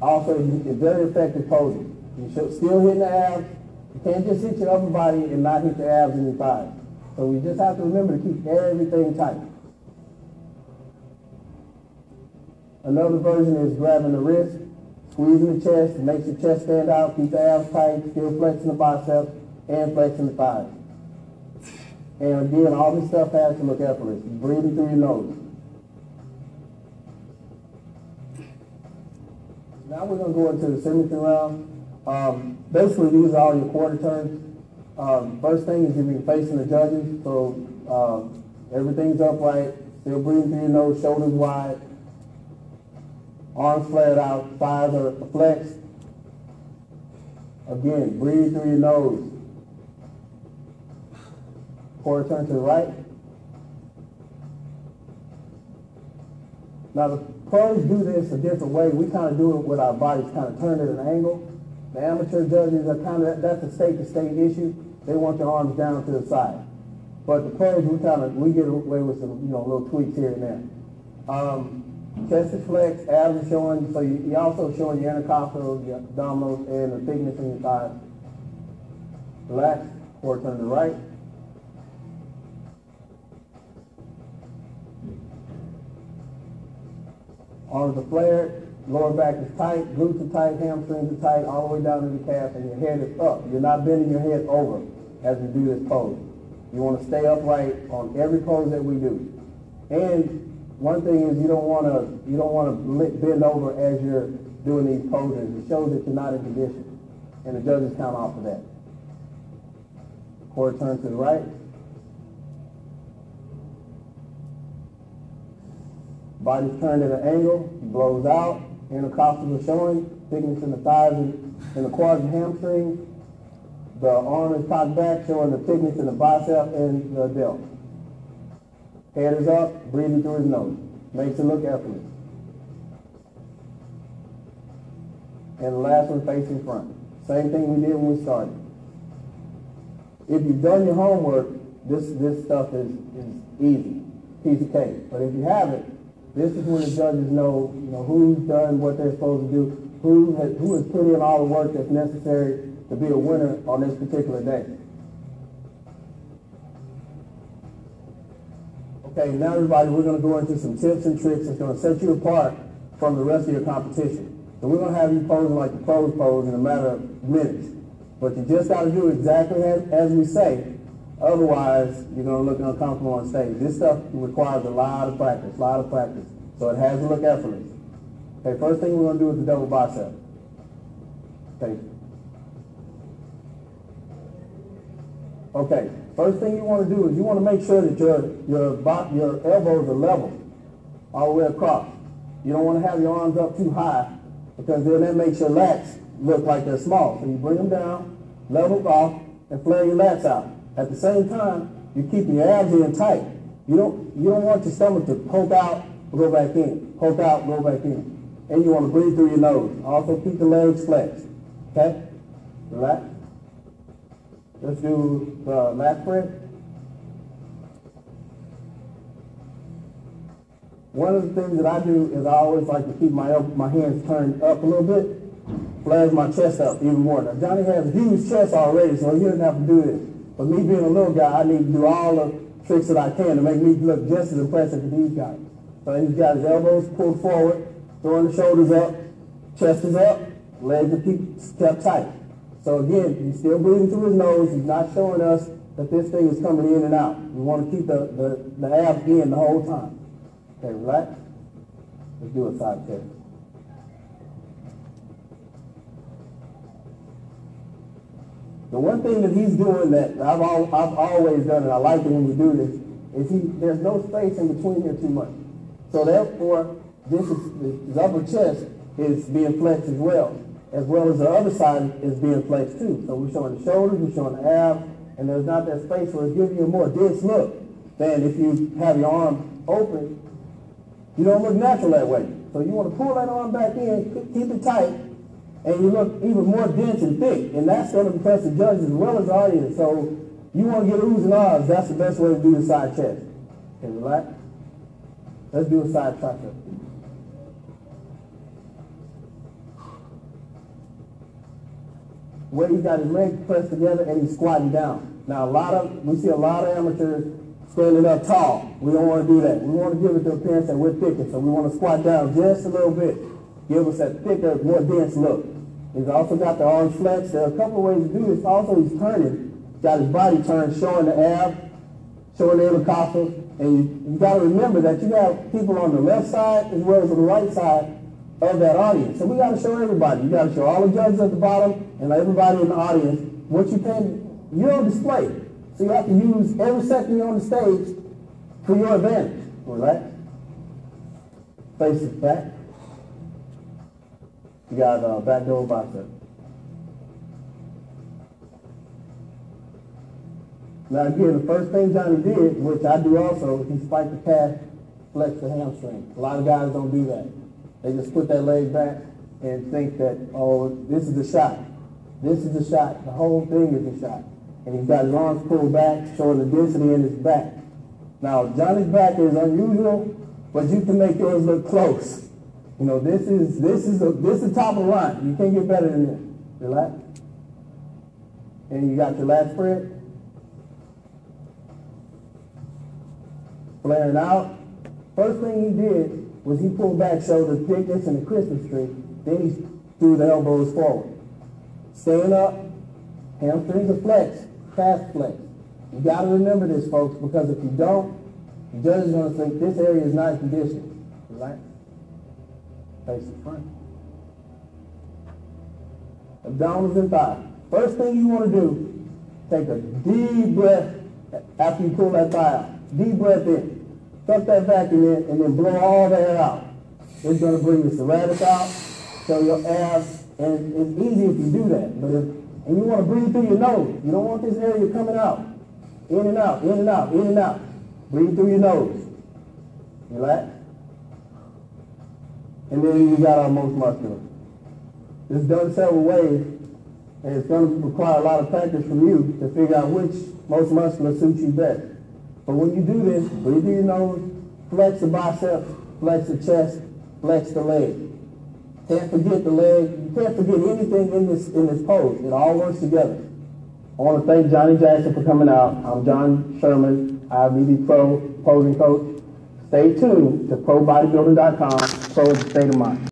Also, it's very effective posing. You should still hit the abs. You can't just hit your upper body and not hit your abs and your thighs. So we just have to remember to keep everything tight. Another version is grabbing the wrist, squeezing the chest, it makes your chest stand out, keep the abs tight, still flexing the biceps and flexing the thighs. And again, all this stuff has to look effortless. Breathing through your nose. Now we're going to go into the symmetry round. Basically, these are all your quarter turns. First thing is you'll be facing the judges, so everything's upright, still breathing through your nose, shoulders wide, arms flared out, thighs are flexed. Again, breathe through your nose. Quarter turn to the right. Now the pros do this a different way. We kind of do it with our bodies kind of turned at an angle. The amateur judges are kind of, that's a state-to-state issue. They want their arms down to the side. But the pros, we get away with some, little tweaks here and there. Chest is flexed, abs are showing, so you're also showing your intercostals, your abdominals, and the thickness in your thighs. Relax, quarter turn to the right. Arms are flared, lower back is tight, glutes are tight, hamstrings are tight, all the way down to the calf, and your head is up. You're not bending your head over as we do this pose. You want to stay upright on every pose that we do. And one thing is you don't want to bend over as you're doing these poses. It shows that you're not in condition, and the judges count off of that. Quarter turn to the right. Body's turned at an angle, blows out, intercostals are showing, thickness in the thighs and the quads and hamstrings. The arm is cocked back, showing the thickness in the bicep and the delt. Head is up, breathing through his nose. Makes it look effortless. And the last one facing front. Same thing we did when we started. If you've done your homework, this stuff is easy, piece of cake. But if you haven't, this is when the judges know who's done what they're supposed to do, who has put in all the work that's necessary to be a winner on this particular day. Okay, now everybody, we're going to go into some tips and tricks that's going to set you apart from the rest of your competition. So we're going to have you posing like the pros pose in a matter of minutes. But you just got to do exactly as we say. Otherwise, you're going to look uncomfortable on stage. This stuff requires a lot of practice. So it has to look effortless. Okay, first thing we're going to do is the double bicep. Okay, first thing you want to do is you want to make sure that your elbows are level all the way across. You don't want to have your arms up too high because then that makes your lats look like they're small. So you bring them down, level off, and flare your lats out. At the same time, you're keeping your abs in tight. You don't want your stomach to poke out, go back in, poke out, go back in. And you want to breathe through your nose. Also keep the legs flexed. Okay? Relax. Let's do the lat spread. One of the things that I do is I always like to keep my hands turned up a little bit, flares my chest up even more. Now Johnny has a huge chest already, so he doesn't have to do this. But me being a little guy, I need to do all the tricks that I can to make me look just as impressive as these guys. So he's got his elbows pulled forward, throwing the shoulders up, chest is up, legs are kept tight. So again, he's still breathing through his nose. He's not showing us that this thing is coming in and out. We want to keep the abs in the whole time. Okay, relax. Let's do a side chest. The one thing that he's doing that I've always done, and I like it when we do this, is there's no space in between here too much. So therefore, his upper chest is being flexed as well as the other side is being flexed too. So we're showing the shoulders, we're showing the abs, and there's not that space where it's giving you a more dense look than if you have your arm open. You don't look natural that way. So you want to pull that arm back in, keep it tight, and you look even more dense and thick. And that's going to impress the judges as well as the audience. So you want to get oohs and ahs, that's the best way to do the side chest. Okay, relax. Let's do a side tricep. where he's got his legs pressed together and he's squatting down. Now we see a lot of amateurs standing up tall. We don't want to do that. We want to give it the appearance that we're thicker, so we want to squat down just a little bit. Give us that thicker, more dense look. He's also got the arms flexed. There are a couple of ways to do this. Also, he's turning. He's got his body turned, showing the ab, showing the intercostal. And you got to remember that you have people on the left side as well as on the right side of that audience. So we got to show everybody. You got to show all the judges at the bottom and everybody in the audience what you can. You're on display. So you have to use every second you're on the stage for your advantage. Relax. Face it back. You got back door bicep. Now again, the first thing Johnny did, which I do also, he spiked the calf, flexed the hamstring. A lot of guys don't do that. They just put that leg back and think that, oh, this is the shot. This is the shot. The whole thing is the shot. And he's got his arms pulled back, showing the density in his back. Now, Johnny's back is unusual, but you can make yours look close. You know, this is the top of the line. You can't get better than this. Relax. And you got your lat spread. Flaring out. First thing he did was he pulled back, showed the thickness and the Christmas tree. Then he threw the elbows forward. Staying up, hamstrings are flexed, calf flexed. You got to remember this, folks, because if you don't, the judge is going to think this area is not in condition. Relax. Face the front. Abdominals and thighs. First thing you want to do, take a deep breath after you pull that thigh out. Deep breath in. Suck that vacuum in and then blow all the air out. It's going to bring the serratus out, show your abs, and it's easy if you do that. But and you want to breathe through your nose. You don't want this area coming out. In and out, in and out, in and out. Breathe through your nose. Relax. And then you got our most muscular. It's done several ways, and it's going to require a lot of practice from you to figure out which most muscular suits you best. But when you do this, breathe through your nose, flex the biceps, flex the chest, flex the leg. Can't forget the leg. You can't forget anything in this pose. It all works together. I want to thank Johnny Jackson for coming out. I'm John Sherman, IFBB Pro posing coach. Stay tuned to ProBodybuilding.com. Pro is the state of mind.